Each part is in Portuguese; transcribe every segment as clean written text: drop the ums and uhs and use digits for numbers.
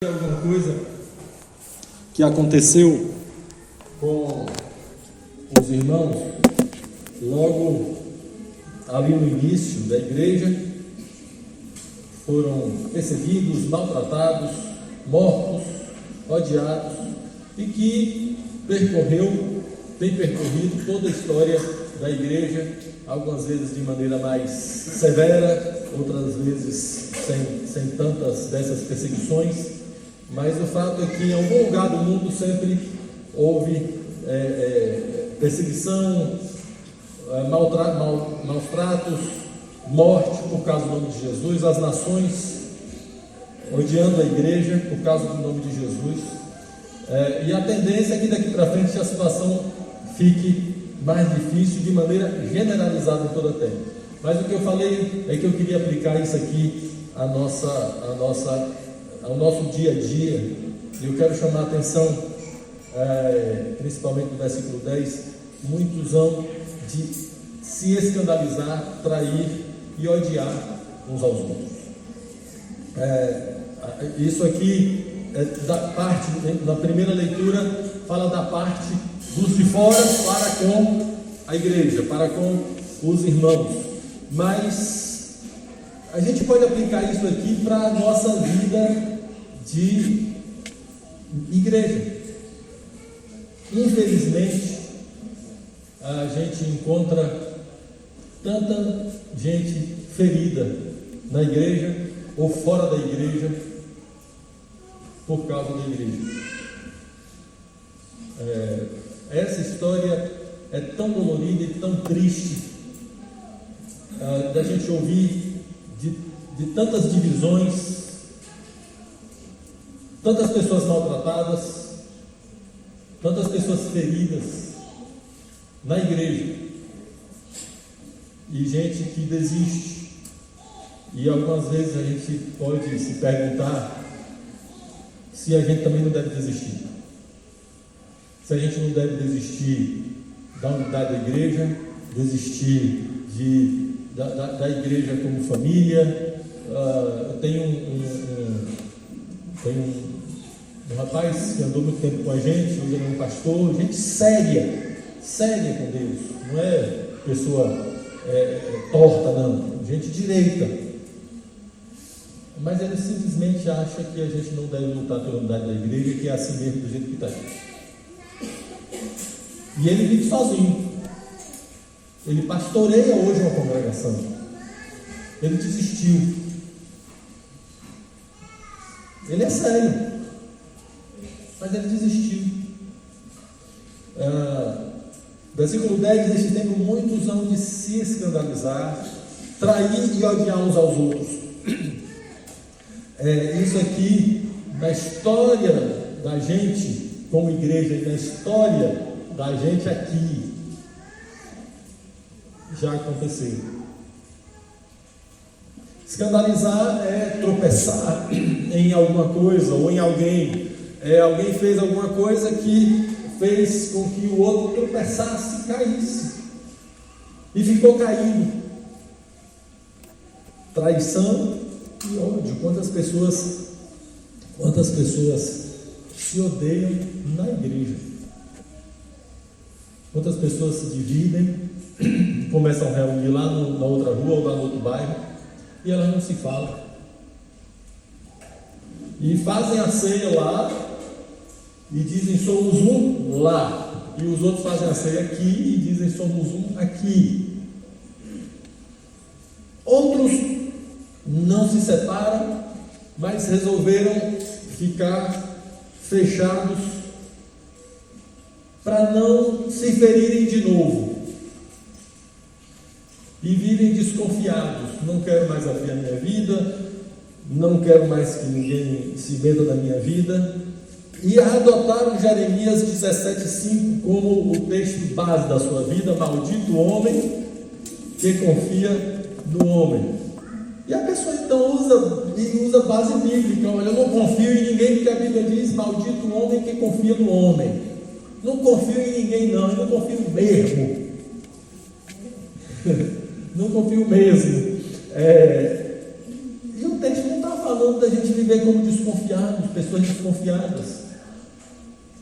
Alguma coisa que aconteceu com os irmãos logo ali no início da igreja. Foram perseguidos, maltratados, mortos, odiados, e que tem percorrido toda a história da igreja, algumas vezes de maneira mais severa, outras vezes sem tantas dessas perseguições. Mas o fato é que em algum lugar do mundo sempre houve perseguição, maus tratos, morte por causa do nome de Jesus, as nações odiando a igreja por causa do nome de Jesus. E a tendência é que daqui para frente a situação fique mais difícil de maneira generalizada em toda a terra. Mas o que eu falei é que eu queria aplicar isso aqui ao nosso dia a dia, e eu quero chamar a atenção, principalmente no versículo 10, muitos hão de se escandalizar, trair e odiar uns aos outros. Isso aqui da parte, na primeira leitura, fala da parte dos de fora para com a igreja, para com os irmãos, mas a gente pode aplicar isso aqui para a nossa vida de igreja. Infelizmente, a gente encontra tanta gente ferida na igreja ou fora da igreja por causa da igreja. Essa história é tão dolorida e tão triste, da gente ouvir de tantas divisões, tantas pessoas maltratadas, tantas pessoas feridas na igreja, e gente que desiste. E algumas vezes a gente pode se perguntar se a gente também não deve desistir, se a gente não deve desistir da unidade da igreja, desistir da igreja como família. Tem um rapaz que andou muito tempo com a gente, hoje ele é um pastor, gente séria com Deus, não é pessoa torta, não, gente direita. Mas ele simplesmente acha que a gente não deve lutar pela unidade da igreja, que é assim mesmo, do jeito que está. E ele vive sozinho. Ele pastoreia hoje uma congregação. Ele desistiu. Ele é sério, mas ele desistiu. Versículo 10: neste tempo muitos hão de se escandalizar, trair e odiar uns aos outros. Isso aqui, na história da gente como igreja, e na história da gente aqui, já aconteceu. Escandalizar é tropeçar em alguma coisa ou em alguém. Alguém fez alguma coisa que fez com que o outro tropeçasse, caísse, e ficou caído. Traição e ódio. Quantas pessoas se odeiam na igreja? Quantas pessoas se dividem, começam a reunir lá na outra rua ou lá no outro bairro, e elas não se falam, e fazem a ceia lá e dizem somos um lá, e os outros fazem a ceia aqui e dizem somos um aqui. Outros não se separam, mas resolveram ficar fechados para não se ferirem de novo, e vivem desconfiados. Não quero mais abrir a minha vida, não quero mais que ninguém se meta na minha vida, e adotaram Jeremias 17,5 como o texto base da sua vida. Maldito o homem que confia no homem. E a pessoa então usa base bíblica. Olha, eu não confio em ninguém, porque a Bíblia diz: maldito o homem que confia no homem. Não confio em ninguém, não, eu não confio mesmo. Não confio mesmo. E o texto não está falando da gente viver viver como desconfiados, pessoas desconfiadas.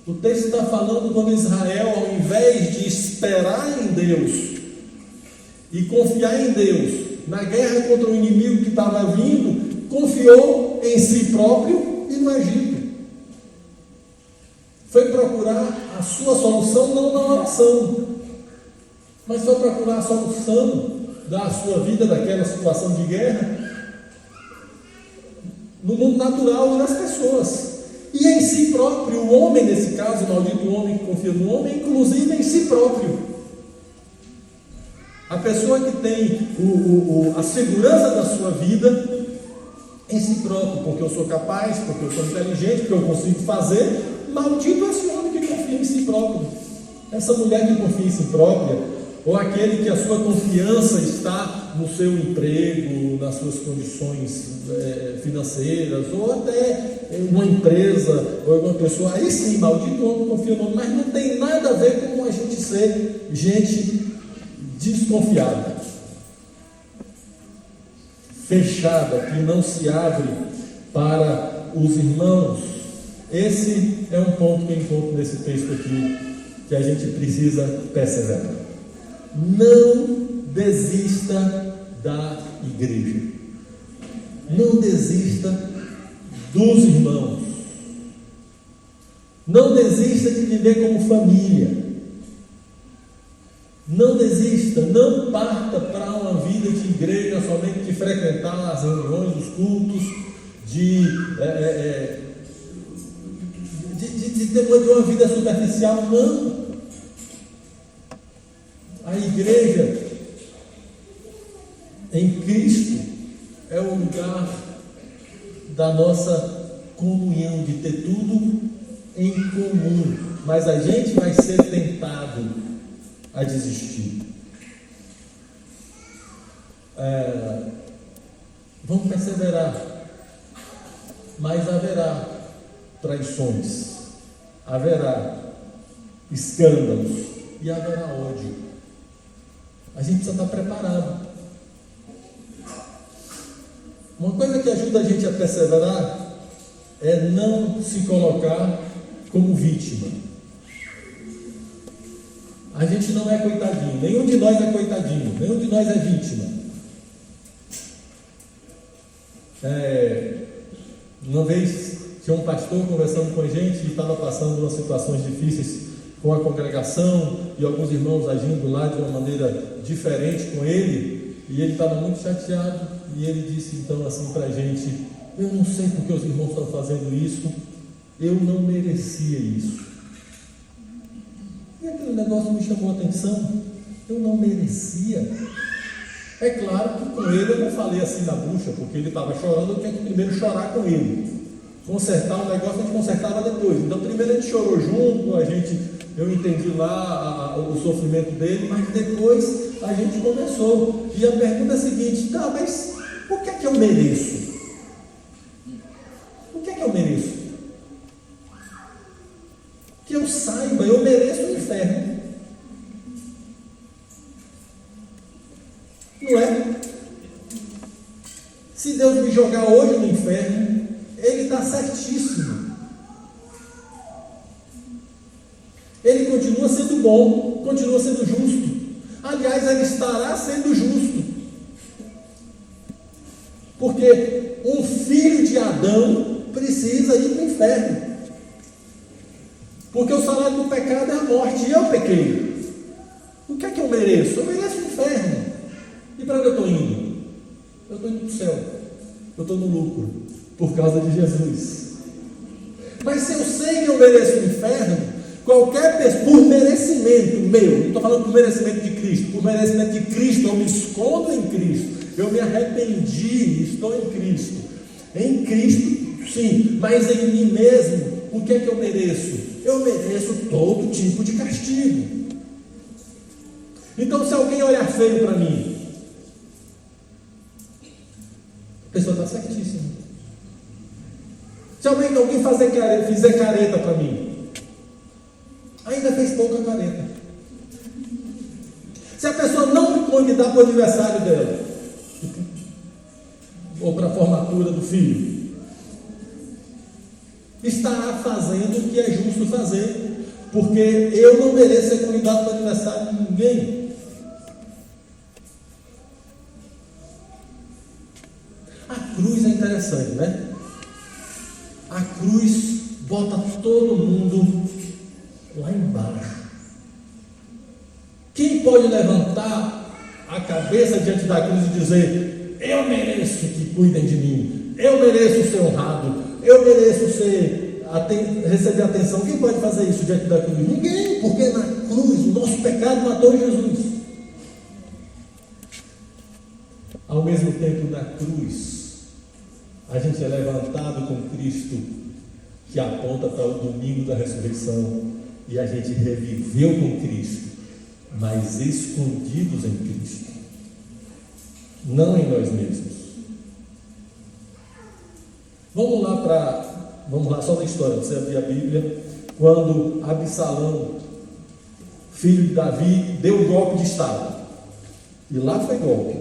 O texto está falando quando Israel, ao invés de esperar em Deus e confiar em Deus, na guerra contra o inimigo que estava vindo, confiou em si próprio e no Egito. Foi procurar a sua solução não na oração, mas foi procurar a solução da sua vida, daquela situação de guerra, no mundo natural das pessoas. E em si próprio, o homem, nesse caso, o maldito homem que confia no homem, inclusive em si próprio. A pessoa que tem a segurança da sua vida em si próprio, porque eu sou capaz, porque eu sou inteligente, porque eu consigo fazer. Maldito esse homem que confia em si próprio, essa mulher que confia em si própria, ou aquele que a sua confiança está no seu emprego, nas suas condições financeiras, ou até uma empresa, ou uma pessoa. Aí sim, maldito homem confia no homem, mas não tem nada a ver com a gente ser gente desconfiada, fechada, que não se abre para os irmãos. Esse é um ponto que eu encontro nesse texto aqui, que a gente precisa perseverar. Não desista da igreja. Não desista dos irmãos. Não desista de viver como família. Não desista, não parta para uma vida de igreja somente de frequentar as reuniões, os cultos, de ter uma vida superficial. Não. A igreja em Cristo é o lugar da nossa comunhão, de ter tudo em comum, mas a gente vai ser tentado a desistir. Vamos perseverar, mas haverá traições, haverá escândalos e haverá ódio. A gente precisa estar preparado. Uma coisa que ajuda a gente a perseverar é não se colocar como vítima. A gente não é coitadinho, nenhum de nós é coitadinho, nenhum de nós é vítima. Uma vez tinha um pastor conversando com a gente e estava passando umas situações difíceis com a congregação e alguns irmãos agindo lá de uma maneira diferente com ele, e ele estava muito chateado, e ele disse então assim para a gente: eu não sei porque os irmãos estão fazendo isso, eu não merecia isso. E aquele negócio me chamou a atenção. Eu não merecia. É claro que com ele eu não falei assim na bucha, porque ele estava chorando, eu tinha que primeiro chorar com ele. Consertar o negócio a gente consertava depois. Então primeiro a gente chorou junto, eu entendi lá o sofrimento dele, mas depois a gente começou. E a pergunta é a seguinte: tá, mas o que é que eu mereço? O que é que eu mereço? Que eu saiba, eu mereço o inferno. Não é? Se Deus me jogar hoje no inferno, Ele está certíssimo. Ele continua sendo bom, continua sendo justo. Aliás, Ele estará sendo justo. Porque um filho de Adão precisa ir para o inferno. Porque o salário do pecado é a morte, e eu pequei. O que é que eu mereço? Eu mereço o inferno. E para onde eu estou indo? Eu estou indo para o céu. Eu estou no lucro, por causa de Jesus. Mas se eu sei que eu mereço o inferno, qualquer pessoa, por merecimento meu, não estou falando por merecimento de Cristo, por merecimento de Cristo, eu me escondo em Cristo, eu me arrependi, estou em Cristo. Em Cristo, sim, mas em mim mesmo, o que é que eu mereço? Eu mereço todo tipo de castigo. Então, se alguém olhar feio para mim, a pessoa está certíssima. Se alguém fizer careta para mim, ainda fez pouca careta. Se a pessoa não me convidar para o aniversário dela, ou para a formatura do filho, estará fazendo o que é justo fazer, porque eu não mereço ser convidado para o aniversário de ninguém. A cruz é interessante, né? A cruz bota todo mundo lá embaixo. Quem pode levantar a cabeça diante da cruz e dizer: eu mereço que cuidem de mim, eu mereço ser honrado, eu mereço receber atenção? Quem pode fazer isso diante da cruz? Ninguém, porque na cruz o nosso pecado matou Jesus. Ao mesmo tempo, na cruz a gente é levantado com Cristo, que aponta para o domingo da ressurreição, e a gente reviveu com Cristo, mas escondidos em Cristo, não em nós mesmos. Vamos lá só na história, você abrir a Bíblia, quando Absalão, filho de Davi, deu um golpe de estado, e lá foi golpe.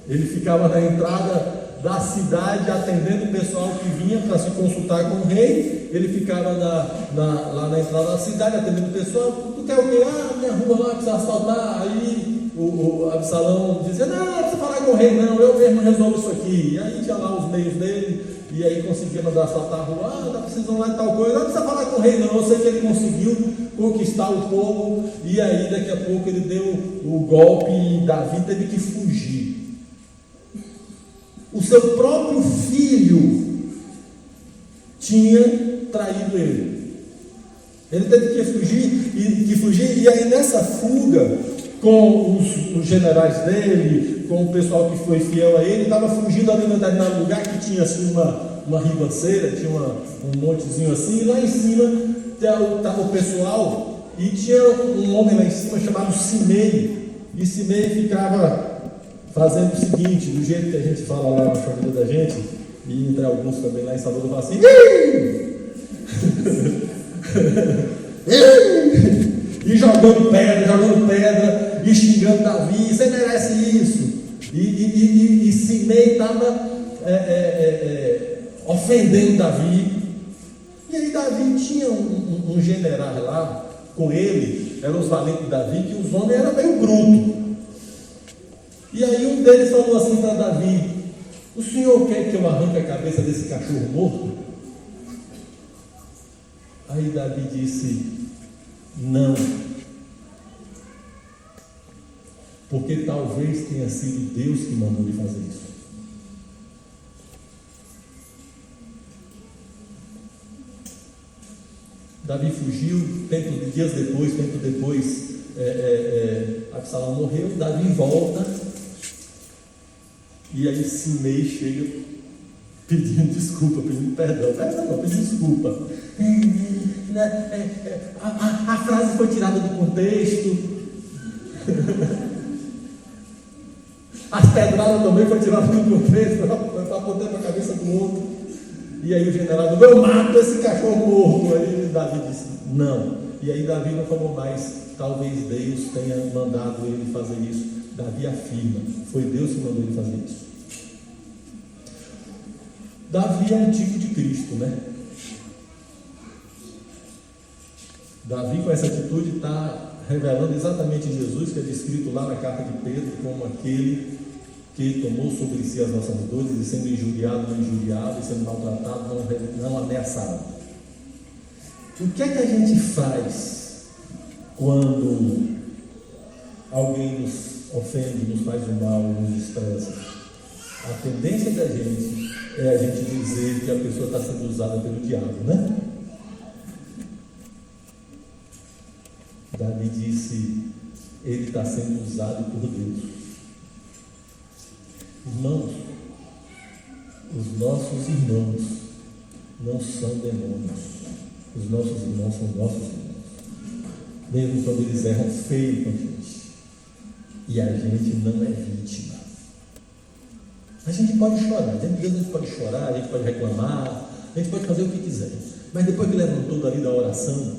Ele ficava na entrada da cidade, atendendo o pessoal que vinha para se consultar com o rei. Ele ficava lá na entrada da cidade, atendendo o pessoal. Tu quer o quê? Minha rua lá precisa asfaltar. Aí o Absalão dizia: não precisa falar com o rei não, eu mesmo resolvo isso aqui. E aí tinha lá os meios dele, e aí conseguia mandar asfaltar a rua. Tá precisando lá de tal coisa, não precisa falar com o rei não. Eu sei que ele conseguiu conquistar o povo, e aí daqui a pouco ele deu o golpe e Davi teve que fugir. O seu próprio filho tinha traído ele. Ele teve que fugir, e aí nessa fuga, com os generais dele, com o pessoal que foi fiel a ele, estava fugindo ali num determinado lugar que tinha assim uma ribanceira, tinha um montezinho assim, e lá em cima estava o pessoal, e tinha um homem lá em cima chamado Simei, e Simei ficava fazendo o seguinte, do jeito que a gente fala lá na família da gente, e entre alguns também lá em Salvador, fala assim: e jogando pedra, e xingando Davi: você merece isso. E Simei estava ofendendo Davi. E aí Davi tinha um general lá com ele, eram os valentes de Davi, que os homens eram meio brutos. E aí um deles falou assim para Davi: o senhor quer que eu arranque a cabeça desse cachorro morto? Aí Davi disse: não, porque talvez tenha sido Deus que mandou ele fazer isso. Davi fugiu, dias depois, tempo depois, Absalão morreu, Davi volta. E aí Simei chega pedindo desculpa, pedindo perdão. Pedindo desculpa. A frase foi tirada do contexto. As pedradas também foram tiradas do contexto, para apontar para a cabeça do outro. E aí o general disse: eu mato esse cachorro morto. Aí Davi disse: não. E aí Davi não falou mais: talvez Deus tenha mandado ele fazer isso. Davi afirma: foi Deus que mandou ele fazer isso. Davi é um tipo de Cristo, né? Davi, com essa atitude, está revelando exatamente Jesus, que é descrito lá na carta de Pedro como aquele que tomou sobre si as nossas dores, e sendo injuriado, não injuriado, e sendo maltratado, não ameaçado. O que é que a gente faz quando alguém nos ofende, nos faz o mal, nos estressa? A tendência da gente é a gente dizer que a pessoa está sendo usada pelo diabo, né? Davi disse: ele está sendo usado por Deus. Irmãos, os nossos irmãos não são demônios. Os nossos irmãos são nossos irmãos. Mesmo quando eles erram feio com a gente. E a gente não é vítima. A gente pode chorar, diante de Deus a gente pode chorar, a gente pode reclamar, a gente pode fazer o que quiser. Mas depois que levantou dali da oração,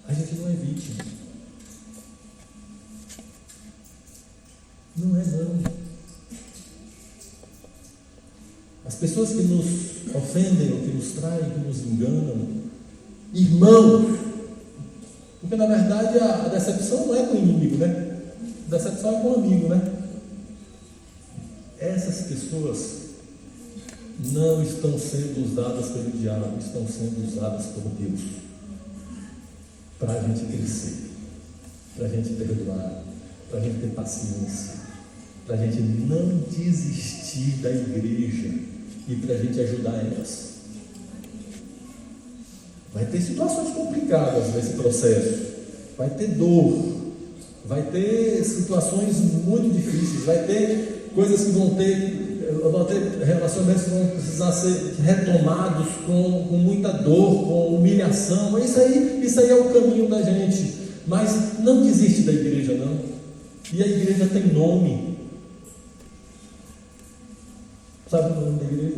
a gente não é vítima. Não é não. As pessoas que nos ofendem, ou que nos traem, que nos enganam. Irmãos, porque na verdade a decepção não é com o inimigo, né? A decepção é com o amigo, né? Essas pessoas não estão sendo usadas pelo diabo, estão sendo usadas por Deus para a gente crescer, para a gente perdoar, para a gente ter paciência, para a gente não desistir da igreja e para a gente ajudar elas. Vai ter situações complicadas nesse processo, vai ter dor, vai ter situações muito difíceis, vai ter coisas que vão ter relacionamentos que vão precisar ser retomados com muita dor, com humilhação. Isso aí é o caminho da gente. Mas não desiste da igreja, não. E a igreja tem nome. Sabe o nome da igreja?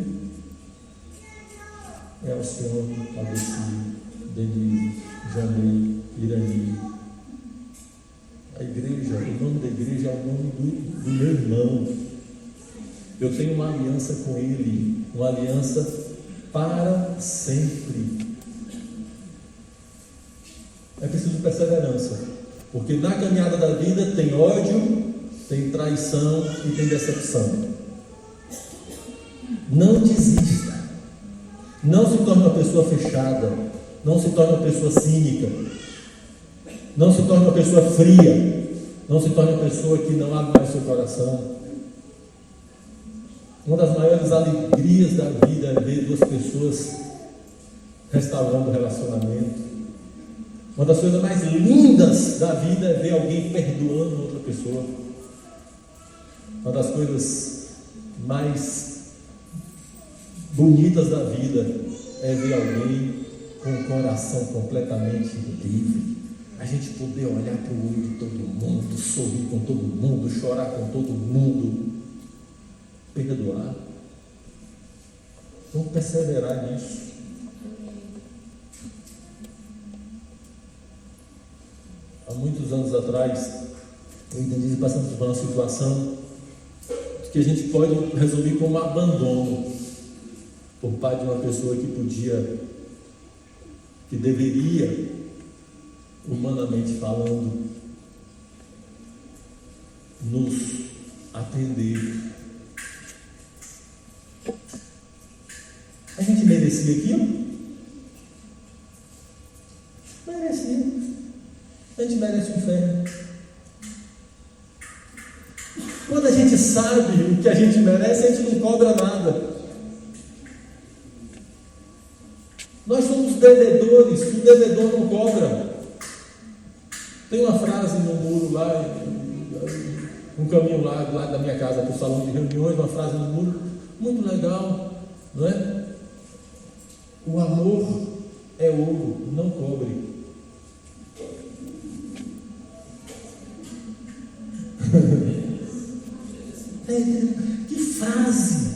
É Alcione, Aldeci, Denise, Janei, Irani. A igreja, o nome da igreja é o nome do meu irmão. Eu tenho uma aliança com ele, uma aliança para sempre. É preciso perseverança, porque na caminhada da vida tem ódio, tem traição e tem decepção. Não desista. Não se torne uma pessoa fechada, não se torne uma pessoa cínica, não se torne uma pessoa fria, não se torne uma pessoa que não abre mais seu coração. Uma das maiores alegrias da vida é ver duas pessoas restaurando o relacionamento. Uma das coisas mais lindas da vida é ver alguém perdoando outra pessoa. Uma das coisas mais bonitas da vida é ver alguém com o coração completamente livre. A gente poder olhar para o olho de todo mundo, sorrir com todo mundo, chorar com todo mundo, perdoar. Vamos perseverar nisso. Há muitos anos atrás, eu entendi, passamos por uma situação que a gente pode resumir como abandono por parte de uma pessoa que deveria, humanamente falando, nos atender. A gente merecia aquilo? Merecia. A gente merece o inferno. Quando a gente sabe o que a gente merece, a gente não cobra nada. Nós somos devedores, o devedor não cobra. Tem uma frase no muro lá, um caminho lá da minha casa para o salão de reuniões, uma frase no muro, muito legal, não é? O amor é ouro, não cobre. Que frase!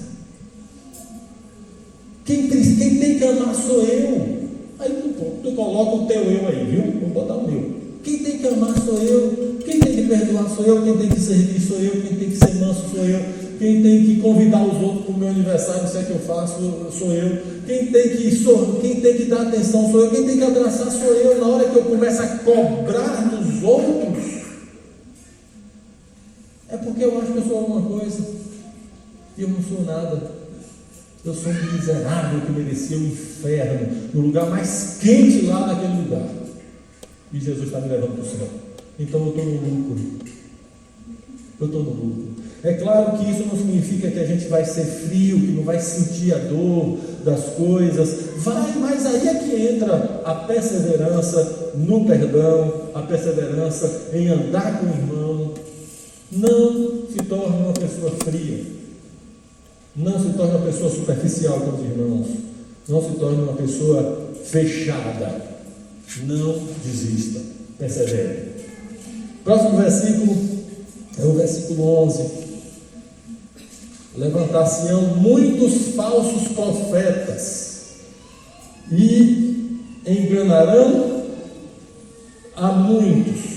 Quem tem que amar sou eu. Aí tu coloca o teu eu aí, viu? Vou botar o meu. Quem tem que amar sou eu. Quem tem que perdoar sou eu. Quem tem que servir sou eu. Quem tem que ser manso sou eu. Quem tem que convidar os outros para o meu aniversário, se é que eu faço, sou eu. Quem tem que dar atenção sou eu. Quem tem que abraçar sou eu. Na hora que eu começo a cobrar dos outros, é porque eu acho que eu sou alguma coisa e eu não sou nada. Eu sou um miserável que merecia o inferno, no lugar mais quente lá naquele lugar. E Jesus está me levando para o céu. Então eu estou no lucro. Eu estou no lucro. É claro que isso não significa que a gente vai ser frio, que não vai sentir a dor das coisas. Vai, mas aí é que entra a perseverança no perdão, a perseverança em andar com o irmão. Não se torne uma pessoa fria. Não se torne uma pessoa superficial com os irmãos. Não se torne uma pessoa fechada. Não desista. Persevere. Próximo versículo é o versículo 11. Levantar-se-ão muitos falsos profetas e enganarão a muitos.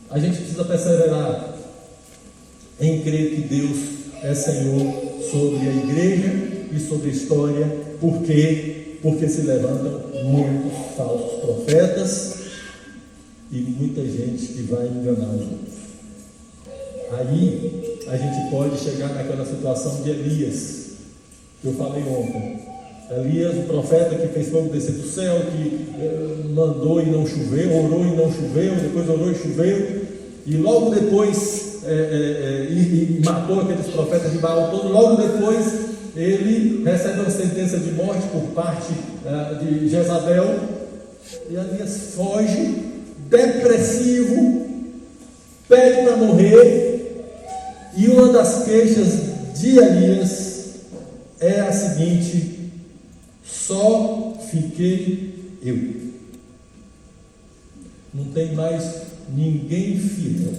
A gente precisa perseverar em crer que Deus é Senhor sobre a igreja e sobre a história. Por quê? Porque se levantam muitos falsos profetas e muita gente que vai enganar os outros. Aí a gente pode chegar naquela situação de Elias, que eu falei ontem. Elias, o profeta que fez fogo descer do céu, que mandou e não choveu, orou e não choveu, depois orou e choveu, e logo depois e matou aqueles profetas de Baal todos. Logo depois ele recebe uma sentença de morte por parte de Jezabel, e Elias foge, depressivo, pede para morrer. E uma das queixas de Elias é a seguinte: só fiquei eu. Não tem mais ninguém fiel,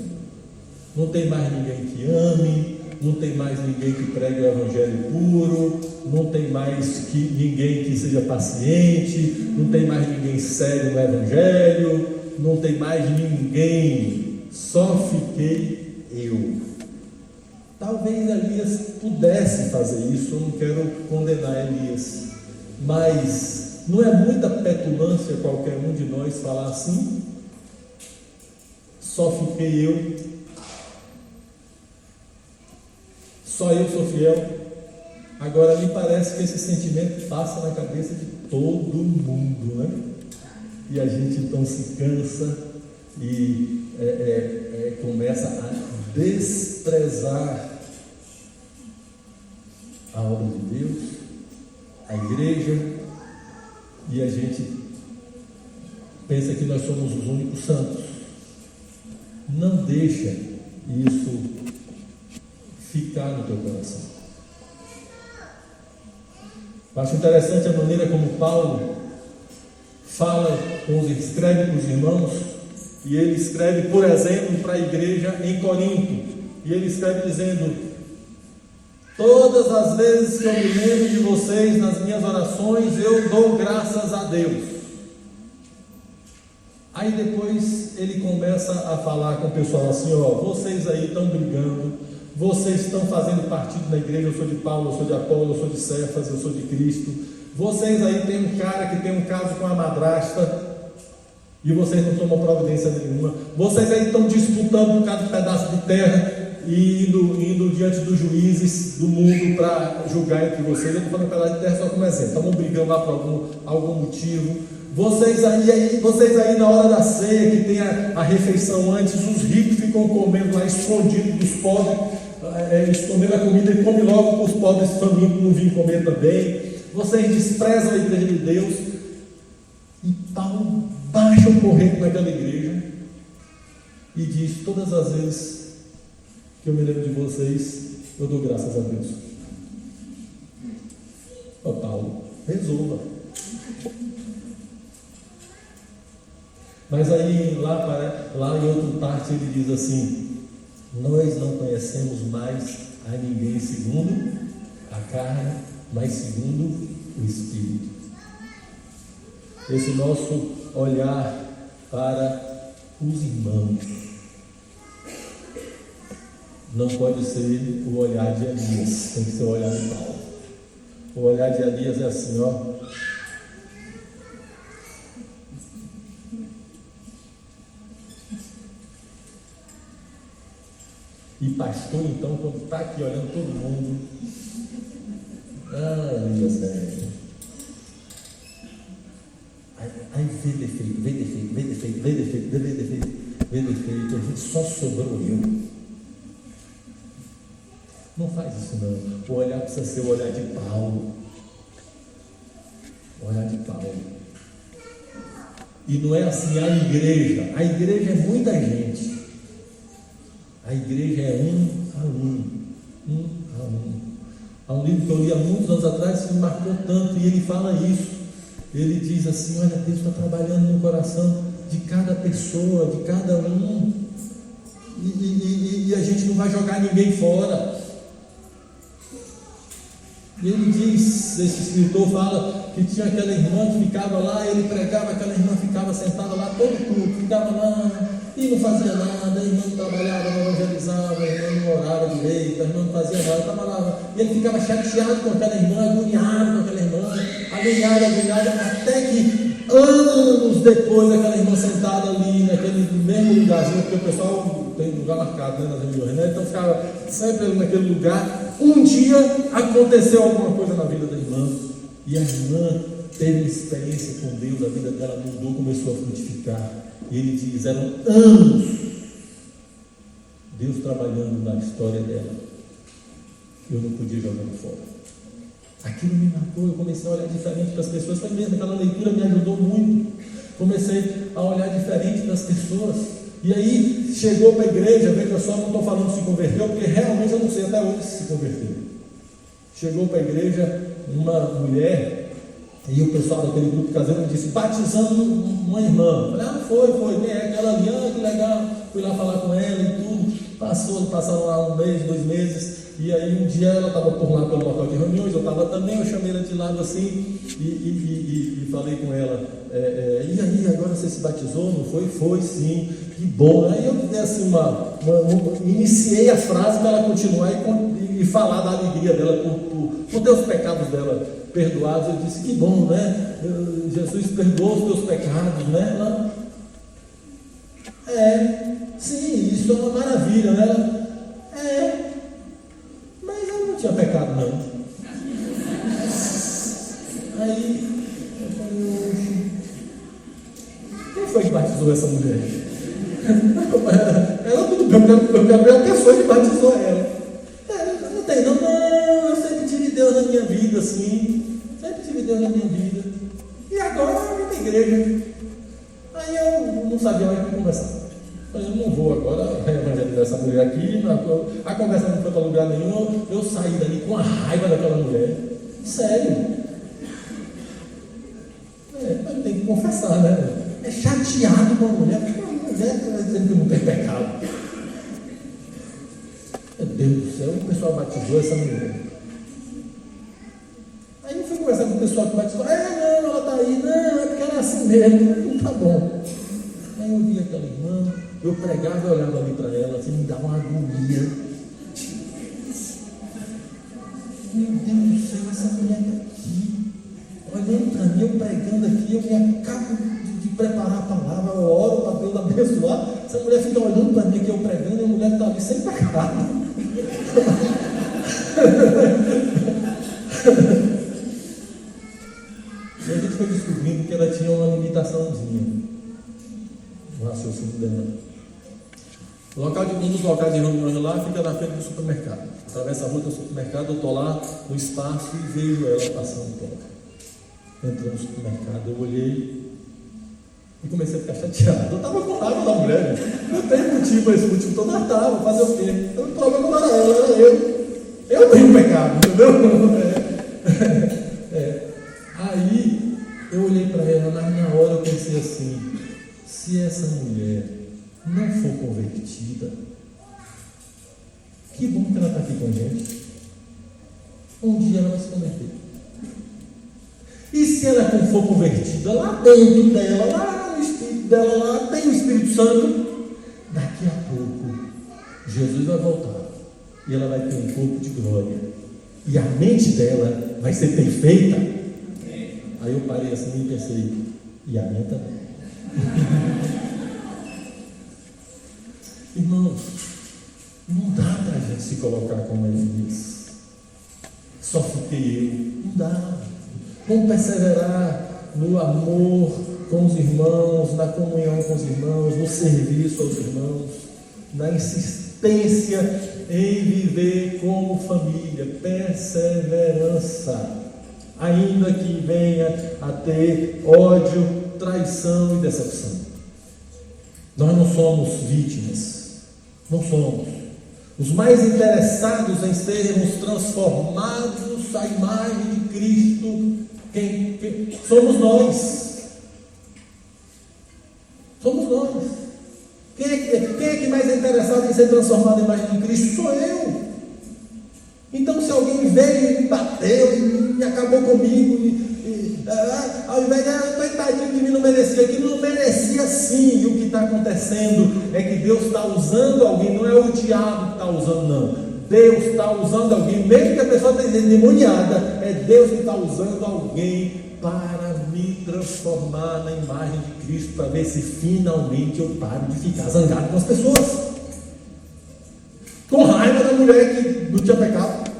não tem mais ninguém que ame, não tem mais ninguém que pregue o evangelho puro, não tem mais ninguém que seja paciente, não tem mais ninguém sério no evangelho, não tem mais ninguém, só fiquei eu. Talvez Elias pudesse fazer isso, eu não quero condenar Elias, mas não é muita petulância qualquer um de nós falar assim? Só fiquei eu, só eu sou fiel. Agora me parece que esse sentimento passa na cabeça de todo mundo, né? E a gente então se cansa e começa a desprezar a obra de Deus, a igreja, e a gente pensa que nós somos os únicos santos. Não deixa isso ficar no teu coração. Eu acho interessante a maneira como Paulo escreve para os irmãos, e ele escreve, por exemplo, para a igreja em Corinto, e ele escreve dizendo: todas as vezes que eu me lembro de vocês nas minhas orações, eu dou graças a Deus. Aí depois ele começa a falar com o pessoal assim: ó, vocês aí estão brigando, vocês estão fazendo partido na igreja, eu sou de Paulo, eu sou de Apolo, eu sou de Cefas, eu sou de Cristo. Vocês aí tem um cara que tem um caso com a madrasta e vocês não tomam providência nenhuma. Vocês aí estão disputando por cada pedaço de terra e indo diante dos juízes do mundo para julgar entre vocês. Eu estou falando pedaço de terra só como exemplo. Estavam brigando lá por algum motivo. Vocês aí na hora da ceia, que tem a refeição antes, os ricos ficam comendo lá escondido dos pobres, escondendo a comida e come logo para os pobres famintos não virem comer também. Vocês desprezam a igreja de Deus. E Paulo baixa o porrete naquela igreja e diz: todas as vezes que eu me lembro de vocês, eu dou graças a Deus. Ó, Paulo, resolva. Mas aí lá em outro parte ele diz assim: nós não conhecemos mais a ninguém segundo a carne, mas segundo o Espírito. Esse nosso olhar para os irmãos não pode ser o olhar de Elias, tem que ser o olhar de Paulo. O olhar de Elias é assim, ó: e pastor, então, quando está aqui olhando todo mundo, Elias, velho. Aí vê defeito, a gente só sobrou eu. Não faz isso não. O olhar precisa ser o olhar de Paulo. O olhar de Paulo. E não é assim a igreja é muita gente. A igreja é um a um. Há um livro que eu li há muitos anos atrás que me marcou tanto, e ele fala isso. Ele diz assim: olha, Deus está trabalhando no coração de cada pessoa, de cada um, e a gente não vai jogar ninguém fora. E ele diz, esse escritor fala que tinha aquela irmã que ficava lá, ele pregava, aquela irmã ficava sentada lá todo culto, ficava lá, e não fazia nada, a irmã não trabalhava, não evangelizava, a irmã não orava direito, a irmã não fazia nada, trabalhava. E ele ficava chateado com aquela irmã, agoniado com aquela irmã, agoniado, até que anos depois, aquela irmã sentada ali, naquele mesmo lugarzinho, porque o pessoal tem lugar marcado, nas reuniões, então ficava sempre naquele lugar. Um dia aconteceu alguma coisa na vida da irmã, e a irmã teve uma experiência com Deus, a vida dela mudou, começou a frutificar. E ele diz, eram anos Deus trabalhando na história dela. Eu não podia jogar fora. Aquilo me marcou, eu comecei a olhar diferente para as pessoas. Foi mesmo, aquela leitura me ajudou muito. Comecei a olhar diferente das pessoas. E aí chegou para a igreja, veja só, não estou falando se converteu, porque realmente eu não sei até hoje se converteu. Chegou para a igreja uma mulher, e o pessoal daquele grupo caseiro me disse, batizando uma irmã. Eu falei, foi, quem é aquela ali? Que legal. Fui lá falar com ela e tudo. Passaram lá 1 mês, 2 meses. E aí um dia ela estava por lá pelo local de reuniões, eu estava também, eu chamei ela de lado assim e falei com ela, e aí, agora você se batizou, não foi? Foi sim, que bom. Aí eu dei assim iniciei a frase para ela continuar e falar da alegria dela por ter os pecados dela perdoados. Eu disse, que bom, né? Jesus perdoou os teus pecados, né? Sim, isso é uma maravilha, né? Mas eu não tinha pecado, não. Aí eu falei, quem foi que batizou essa mulher? Ela tudo bem, eu quero ver a pessoa que batizou ela. Não tem, não, eu sempre tive Deus na minha vida, assim. Sempre tive Deus na minha vida. E agora eu vim na igreja. Aí eu não sabia mais o que conversar. Eu não vou agora evangelizar essa mulher aqui, a conversa não foi para lugar nenhum, eu saí dali com a raiva daquela mulher. Sério. Mas tem que confessar, né? É chateado com a mulher, porque a mulher está dizendo que não tem pecado. Meu Deus do céu, o pessoal batizou essa mulher. Aí eu fui conversar com o pessoal que batizou, não, ela está aí, não, é porque ela é assim mesmo, não tá bom. Aí eu vi aquela irmã, eu pregava e olhava ali para ela, assim, me dava uma agonia. Meu Deus do céu, essa mulher está aqui, olhando para mim, eu pregando aqui, eu me acabo de preparar a palavra, eu oro para Deus abençoar. Essa mulher fica olhando para mim aqui, eu pregando, e a mulher está ali sem pecado. E a gente foi descobrindo que ela tinha uma limitaçãozinha no raciocínio dela. Um dos locais de reuniões lá fica na frente do supermercado. Atravessa a rua do supermercado, eu estou lá no espaço e vejo ela passando por lá. Entrei no supermercado, eu olhei e comecei a ficar chateado. Eu estava com raiva da mulher. Não tem motivo para esse motivo todo. Estava, fazer o quê? O problema não era ela, era eu. Eu tenho pecado, entendeu? Aí eu olhei para ela, mas na hora eu pensei assim, se essa mulher não for convertida, que bom que ela está aqui com a gente. Um dia ela vai se converter. E se ela não for convertida, lá dentro dela, lá no espírito dela, lá tem o Espírito Santo, daqui a pouco Jesus vai voltar e ela vai ter um corpo de glória e a mente dela vai ser perfeita. Aí eu parei assim e pensei, e a minha também. Irmãos, não dá para a gente se colocar como Elias. Só fiquei eu. Não dá. Vamos perseverar no amor com os irmãos, na comunhão com os irmãos, no serviço aos irmãos, na insistência em viver como família. Perseverança. Ainda que venha a ter ódio, traição e decepção. Nós não somos vítimas. Não somos. Os mais interessados em sermos transformados à imagem de Cristo, quem somos nós. Somos nós. Quem é que mais é interessado em ser transformado à imagem de Cristo? Sou eu. Então, se alguém veio e me bateu e acabou comigo, Ao invés de coitadinho de mim, não merecia, que não merecia sim. E o que está acontecendo é que Deus está usando alguém, não é o diabo que está usando, não. Deus está usando alguém, mesmo que a pessoa esteja endemoniada, é Deus que está usando alguém para me transformar na imagem de Cristo, para ver se finalmente eu paro de ficar zangado com as pessoas, com raiva da mulher que não tinha pecado.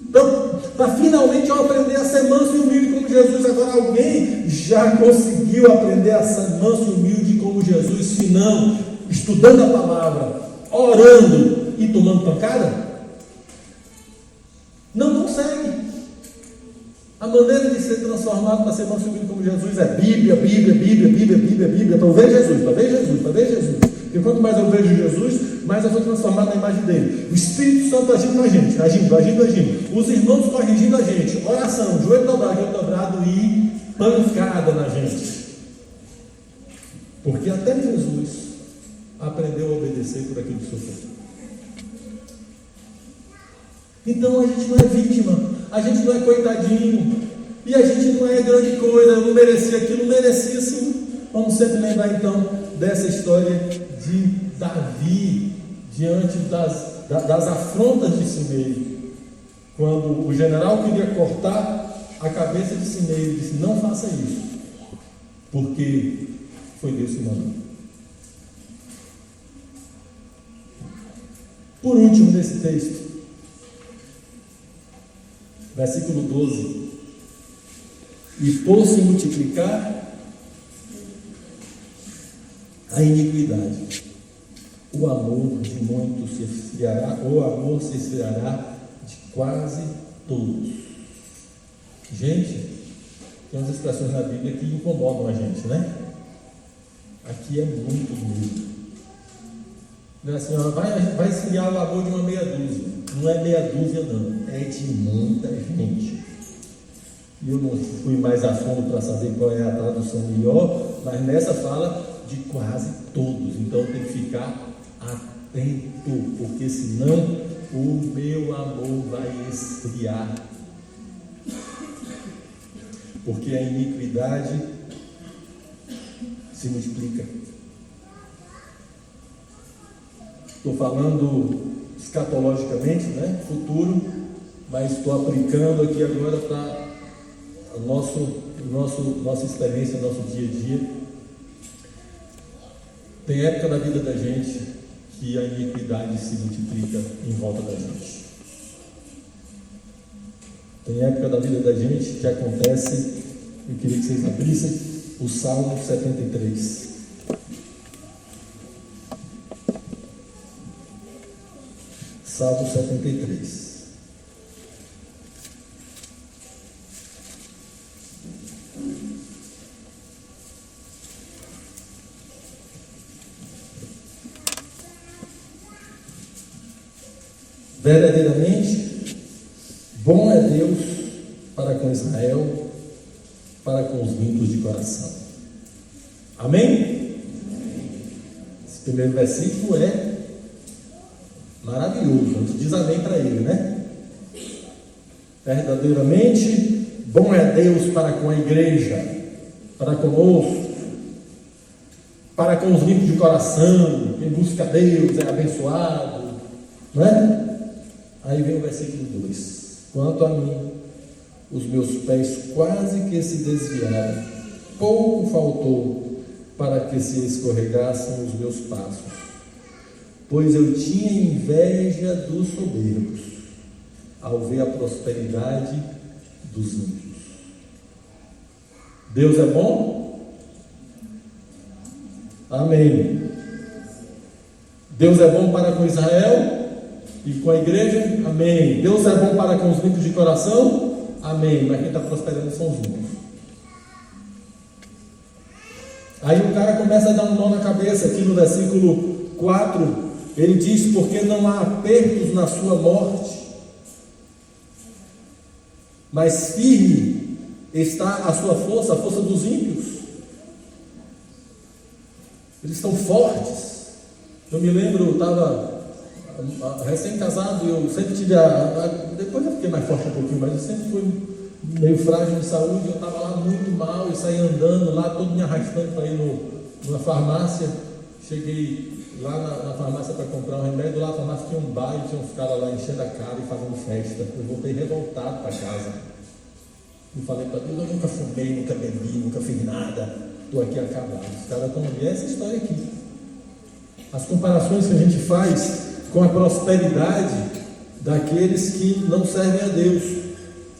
Então, para finalmente eu aprender a ser manso e humilde como Jesus. Agora, alguém já conseguiu aprender a ser manso e humilde como Jesus, se não estudando a palavra, orando e tomando pancada? Não consegue. A maneira de ser transformado para ser manso e humilde como Jesus é Bíblia, Bíblia, Bíblia, Bíblia, Bíblia, Bíblia, para ver Jesus, para ver Jesus, para ver Jesus. Porque quanto mais eu vejo Jesus, mais eu sou transformado na imagem dele. O Espírito Santo agindo na gente, agindo. Os irmãos corrigindo a gente. Oração, joelho dobrado e pancada na gente. Porque até Jesus aprendeu a obedecer por aquilo que sofreu. Então a gente não é vítima, a gente não é coitadinho, e a gente não é grande coisa, eu não merecia aquilo, merecia sim. Vamos sempre lembrar então dessa história de Davi diante das afrontas de Simei, quando o general queria cortar a cabeça de Simei, ele disse: não faça isso, porque foi Deus que mandou. Por último, nesse texto, versículo 12: e por se multiplicar a iniquidade, o amor de muitos se esfriará, o amor se esfriará de quase todos. Gente, tem umas expressões na Bíblia que incomodam a gente, né? Aqui é muito mesmo. Não é assim, ó, vai esfriar o amor de uma meia dúzia. Não é meia dúzia, não, é de muita gente. E eu não fui mais a fundo para saber qual é a tradução melhor, mas nessa fala de quase todos. Então tem que ficar atento, porque senão o meu amor vai esfriar. Porque a iniquidade se multiplica. Estou falando escatologicamente, né? Futuro, mas estou aplicando aqui agora para a nossa experiência, nosso dia a dia. Tem época da vida da gente que a iniquidade se multiplica em volta da gente. Tem época da vida da gente que acontece. Eu queria que vocês abrissem o Salmo 73. Salmo 73. Verdadeiramente, bom é Deus para com Israel, para com os limpos de coração. Amém? Esse primeiro versículo é maravilhoso. A gente diz amém para ele, né? Verdadeiramente, bom é Deus para com a igreja, para conosco, para com os limpos de coração. Quem busca Deus é abençoado, não é? Aí vem o versículo 2: quanto a mim, os meus pés quase que se desviaram, pouco faltou para que se escorregassem os meus passos, pois eu tinha inveja dos soberbos, ao ver a prosperidade dos ímpios. Deus é bom? Amém. Deus é bom para com Israel e com a igreja? Amém. Deus é bom para com os limpos de coração? Amém. Mas quem está prosperando são os ímpios. Aí o cara começa a dar um nó na cabeça. Aqui no versículo 4, ele diz: porque não há apertos na sua morte, mas firme está a sua força, a força dos ímpios. Eles estão fortes. Eu me lembro, eu estava recém-casado, eu sempre tive depois eu fiquei mais forte um pouquinho, mas eu sempre fui meio frágil de saúde, eu estava lá muito mal e saí andando lá, todo me arrastando para ir numa farmácia. Cheguei lá na farmácia para comprar um remédio, lá na farmácia tinha um bar e tinha uns caras lá enchendo a cara e fazendo festa. Eu voltei revoltado para casa. E falei para Deus, eu nunca fumei, nunca bebi, nunca fiz nada, estou aqui acabado. Os caras estão ali, essa história aqui. As comparações que a gente faz com a prosperidade daqueles que não servem a Deus.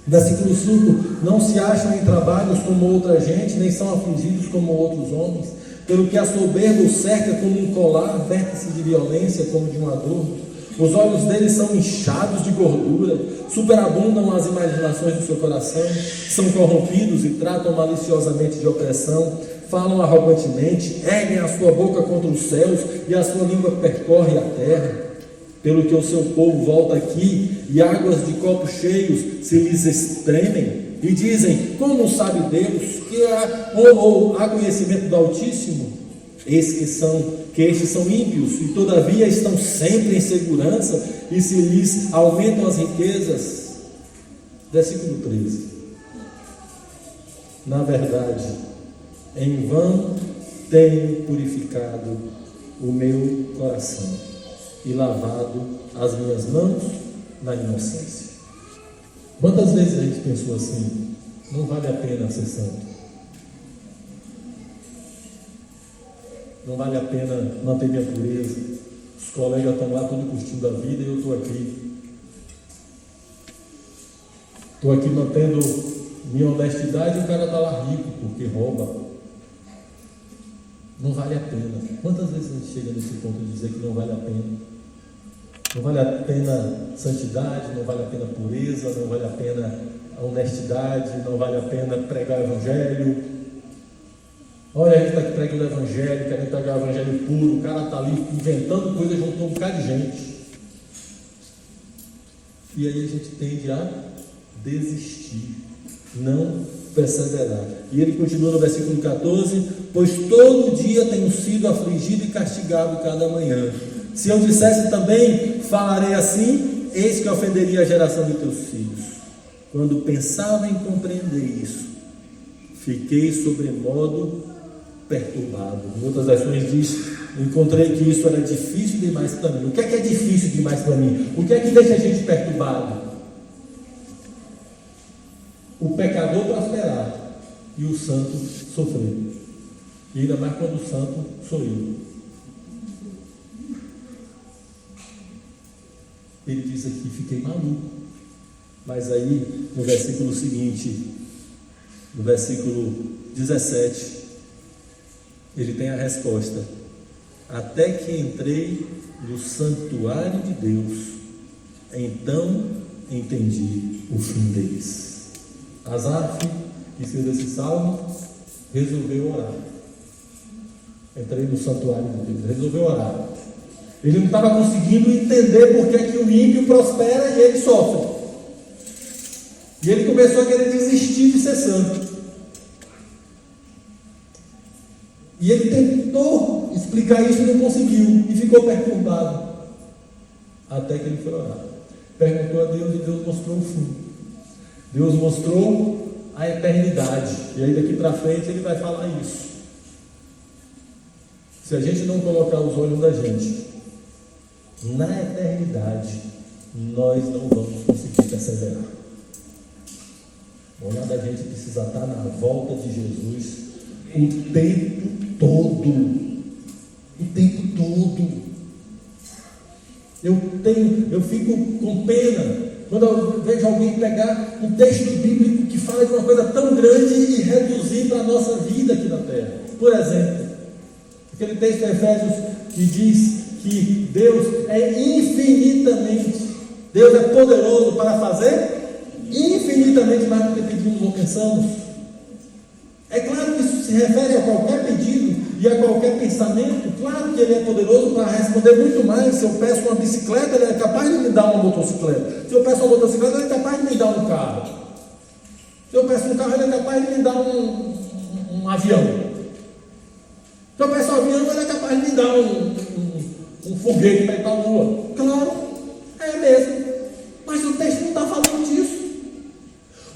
Versículo 5: não se acham em trabalhos como outra gente, nem são afligidos como outros homens, pelo que a soberba o cerca como um colar, verte-se de violência como de um adorno. Os olhos deles são inchados de gordura, superabundam as imaginações do seu coração, são corrompidos e tratam maliciosamente de opressão, falam arrogantemente, erguem a sua boca contra os céus e a sua língua percorre a terra. Pelo que o seu povo volta aqui e águas de copos cheios se lhes espremem e dizem: como sabe Deus que há conhecimento do Altíssimo? Eis que estes são ímpios e todavia estão sempre em segurança e se lhes aumentam as riquezas. Versículo 13: na verdade, em vão tenho purificado o meu coração e lavado as minhas mãos na inocência. Quantas vezes a gente pensou assim: não vale a pena ser santo, não vale a pena manter minha pureza, os colegas estão lá todo curtindo a vida e eu estou aqui mantendo minha honestidade e o cara está lá rico porque rouba. Não vale a pena. Quantas vezes a gente chega nesse ponto de dizer que não vale a pena? Não vale a pena santidade, não vale a pena pureza, não vale a pena a honestidade, não vale a pena pregar o Evangelho. Olha, a gente está aqui pregando o Evangelho, querendo pregar o Evangelho puro, o cara está ali inventando coisas, juntou um bocado de gente. E aí a gente tende a desistir, não perseverar. E ele continua no versículo 14: pois todo dia tenho sido afligido e castigado cada manhã. Se eu dissesse também, falarei assim, eis que ofenderia a geração de teus filhos. Quando pensava em compreender isso, fiquei sobremodo perturbado. Em outras versões diz: encontrei que isso era difícil demais para mim. O que é difícil demais para mim? O que é que deixa a gente perturbado? O pecador prosperar e o santo sofrer. E ainda mais quando o santo sou eu. Ele diz aqui: fiquei maluco. Mas aí, no versículo seguinte, no versículo 17, ele tem a resposta: até que entrei no santuário de Deus, então entendi o fim deles. Asaf, que fez esse salmo, resolveu orar. Entrei no santuário de Deus, resolveu orar. Ele não estava conseguindo entender por que o ímpio prospera e ele sofre. E ele começou a querer desistir de ser santo. E ele tentou explicar isso e não conseguiu. E ficou perturbado. Até que ele foi orar. Perguntou a Deus e Deus mostrou o fim. Deus mostrou a eternidade. E aí daqui para frente ele vai falar isso. Se a gente não colocar os olhos da gente na eternidade, nós não vamos conseguir perseverar. O olhar da gente precisa estar na volta de Jesus o tempo todo. O tempo todo. Eu fico com pena quando eu vejo alguém pegar um texto bíblico que fala de uma coisa tão grande e reduzir para a nossa vida aqui na terra. Por exemplo, aquele texto de Efésios que diz que Deus é infinitamente, Deus é poderoso para fazer infinitamente mais do que pedimos ou pensamos. É claro que isso se refere a qualquer pedido e a qualquer pensamento. Claro que Ele é poderoso para responder muito mais. Se eu peço uma bicicleta, Ele é capaz de me dar uma motocicleta. Se eu peço uma motocicleta, Ele é capaz de me dar um carro. Se eu peço um carro, Ele é capaz de me dar um avião. Se eu peço um avião, Ele é capaz de me dar um foguete para ir para a lua. Claro, é mesmo. Mas o texto não está falando disso.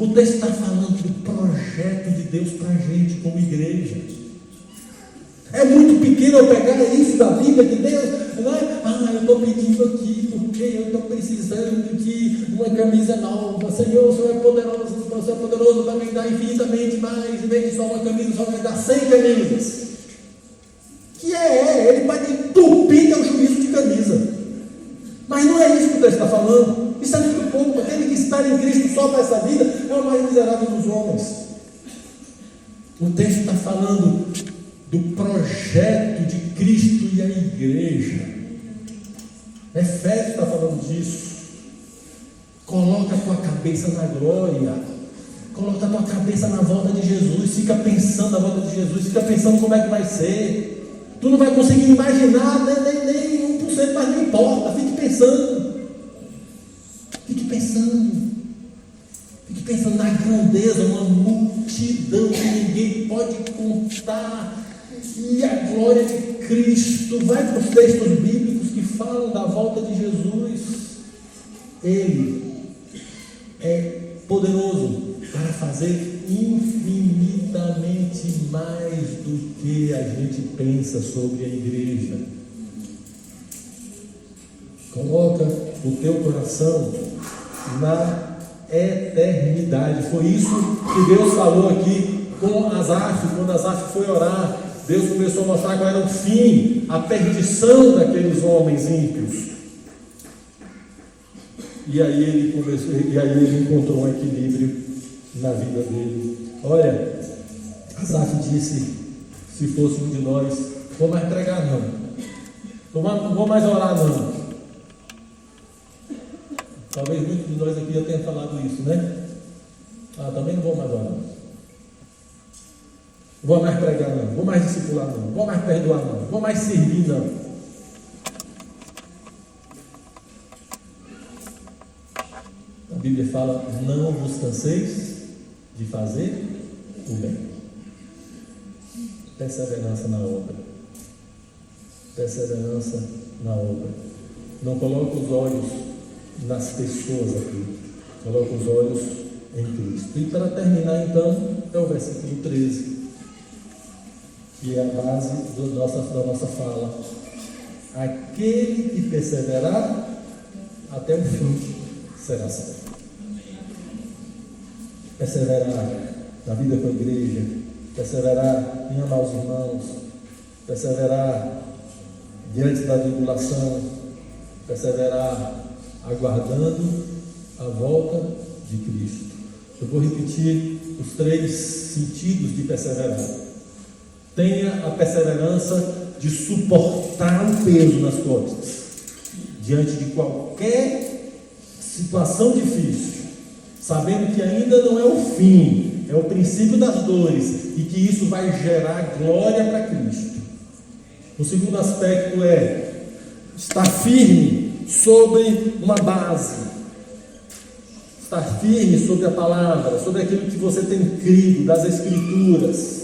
O texto está falando do projeto de Deus para a gente como igreja. É muito pequeno eu pegar isso da Bíblia que Deus, não é? Eu estou pedindo aqui porque eu estou precisando de uma camisa nova. Senhor, o Senhor é poderoso para me dar infinitamente mais. Em vez de só uma camisa, o Senhor vai dar 100 camisas. Ele pode entupir teu juízo de camisa. Mas não é isso que o texto está falando. Isso é muito pouco. Aquele que está em Cristo só para essa vida é o mais miserável dos homens. O texto está falando do projeto de Cristo e a igreja. Efésios está falando disso. Coloca a tua cabeça na glória. Coloca a tua cabeça na volta de Jesus. Fica pensando na volta de Jesus. Fica pensando como é que vai ser. Tu não vai conseguir imaginar nem 1%, mas não importa. Fique pensando. Fique pensando. Fique pensando na grandeza, uma multidão que ninguém pode contar. E a glória de Cristo. Vai para os textos bíblicos que falam da volta de Jesus. Ele é poderoso para fazer infinitamente mais do que a gente pensa sobre a igreja. Coloca o teu coração na eternidade. Foi isso que Deus falou aqui com Asaf, quando Asaf foi orar. Deus começou a mostrar qual era o fim, a perdição daqueles homens ímpios. E aí ele encontrou um equilíbrio na vida dele. Olha, Asaf disse: se fosse um de nós, vou mais pregar não, vou mais orar não. Talvez muitos de nós aqui já tenham falado isso, né? Também não vou mais orar, vou mais pregar não, vou mais discipular não, vou mais perdoar não, vou mais servir não. A Bíblia fala: não vos canseis de fazer o bem. Perseverança na obra. Perseverança na obra. Não coloca os olhos nas pessoas aqui. Coloca os olhos em Cristo. E para terminar então, é o versículo 13, que é a base da nossa fala. Aquele que perseverar até o fim será salvo. Perseverar na vida com a igreja, perseverar em amar os irmãos, perseverar diante da tribulação, perseverar aguardando a volta de Cristo. Eu vou repetir os 3 sentidos de perseverar. Tenha a perseverança de suportar o peso nas costas diante de qualquer situação difícil, sabendo que ainda não é o fim, é o princípio das dores, e que isso vai gerar glória para Cristo. O segundo aspecto é estar firme sobre uma base, estar firme sobre a palavra, sobre aquilo que você tem crido, das Escrituras,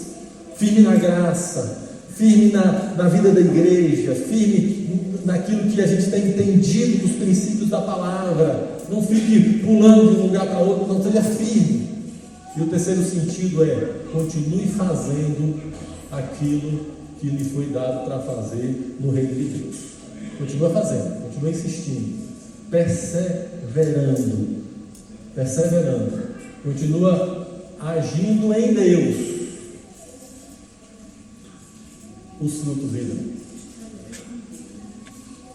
firme na graça, firme na vida da igreja, firme naquilo que a gente tem entendido dos princípios da palavra. Não fique pulando de um lugar para outro, não, seja firme. E o terceiro sentido é: continue fazendo aquilo que lhe foi dado para fazer no reino de Deus. Continua fazendo, continua insistindo, perseverando, continua agindo em Deus. Os frutos virão.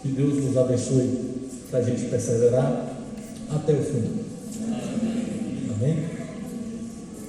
Que Deus nos abençoe para a gente perseverar até o fim. Amém?